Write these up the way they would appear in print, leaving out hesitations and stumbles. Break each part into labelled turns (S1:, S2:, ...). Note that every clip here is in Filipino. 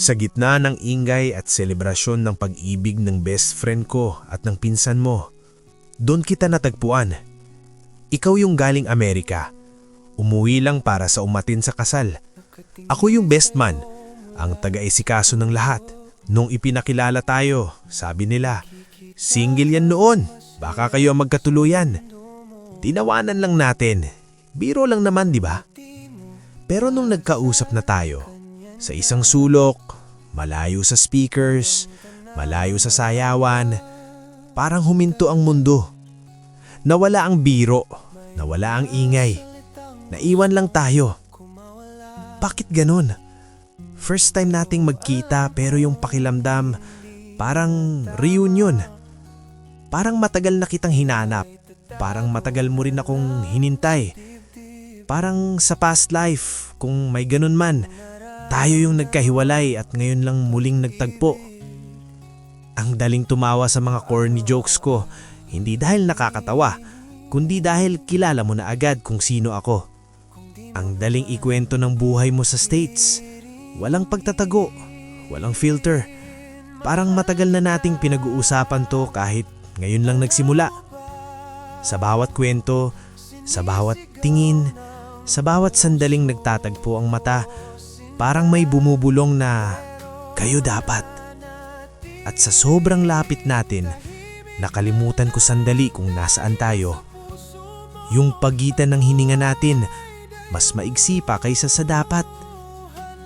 S1: Sa gitna ng ingay at selebrasyon ng pag-ibig ng best friend ko at ng pinsan mo, doon kita natagpuan. Ikaw yung galing Amerika. Umuwi lang para sa umatin sa kasal. Ako yung best man, ang taga-esikaso ng lahat. Nung ipinakilala tayo, sabi nila, single yan noon, baka kayo ang magkatuluyan. Tinawanan lang natin, biro lang naman, di ba? Pero nung nagkausap na tayo, sa isang sulok, malayo sa speakers, malayo sa sayawan, parang huminto ang mundo. Nawala ang biro, nawala ang ingay, naiwan lang tayo. Bakit ganun? First time nating magkita pero yung pakilamdam, parang reunion. Parang matagal na kitang hinanap, parang matagal mo rin akong hinintay. Parang sa past life, kung may ganun man, tayo yung nagkahiwalay at ngayon lang muling nagtagpo. Ang daling tumawa sa mga corny jokes ko, hindi dahil nakakatawa, kundi dahil kilala mo na agad kung sino ako. Ang daling ikwento ng buhay mo sa States, walang pagtatago, walang filter. Parang matagal na nating pinag-uusapan to kahit ngayon lang nagsimula. Sa bawat kwento, sa bawat tingin, sa bawat sandaling nagtatagpo ang mata, parang may bumubulong na kayo dapat. At sa sobrang lapit natin, nakalimutan ko sandali kung nasaan tayo. Yung pagitan ng hininga natin, mas maigsi pa kaysa sa dapat.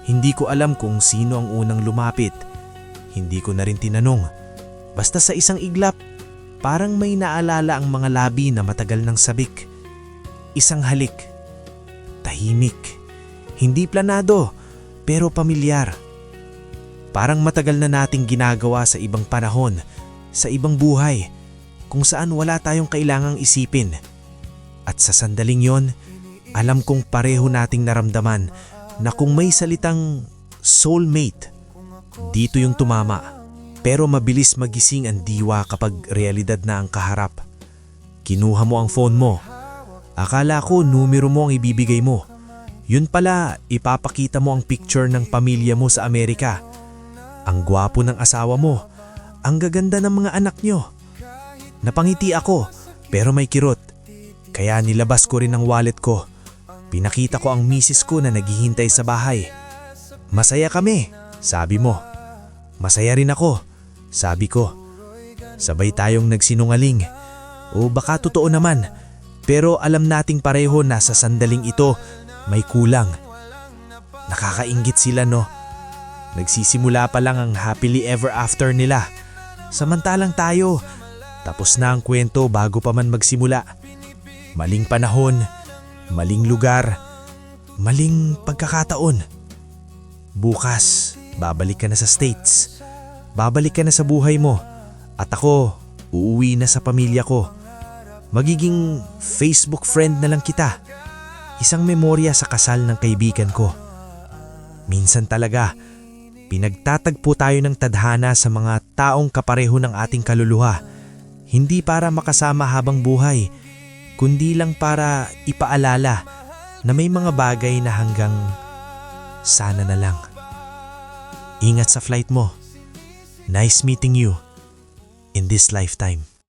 S1: Hindi ko alam kung sino ang unang lumapit. Hindi ko na rin tinanong. Basta sa isang iglap, parang may naalala ang mga labi na matagal ng sabik. Isang halik. Tahimik. Hindi planado, pero pamilyar. Parang matagal na nating ginagawa sa ibang panahon, sa ibang buhay, kung saan wala tayong kailangang isipin. At sa sandaling yon, alam kong pareho nating naramdaman na kung may salitang soulmate, dito yung tumama. Pero mabilis magising ang diwa kapag realidad na ang kaharap. Kinuha mo ang phone mo. Akala ko numero mo ang ibibigay mo. Yun pala, ipapakita mo ang picture ng pamilya mo sa Amerika. Ang gwapo ng asawa mo. Ang gaganda ng mga anak nyo. Napangiti ako, pero may kirot. Kaya nilabas ko rin ang wallet ko. Pinakita ko ang misis ko na naghihintay sa bahay. Masaya kami, sabi mo. Masaya rin ako, sabi ko. Sabay tayong nagsinungaling. O baka totoo naman, pero alam nating pareho na sa sandaling ito may kulang. Nakakainggit sila, no? Nagsisimula pa lang ang happily ever after nila. Samantalang tayo, tapos na ang kwento bago pa man magsimula. Maling panahon, maling lugar, maling pagkakataon. Bukas, babalik ka na sa States. Babalik ka na sa buhay mo. At ako, uuwi na sa pamilya ko. Magiging Facebook friend na lang kita. Isang memorya sa kasal ng kaibigan ko. Minsan talaga, pinagtatagpo tayo ng tadhana sa mga taong kapareho ng ating kaluluha. Hindi para makasama habang buhay, kundi lang para ipaalala na may mga bagay na hanggang sana na lang. Ingat sa flight mo. Nice meeting you in this lifetime.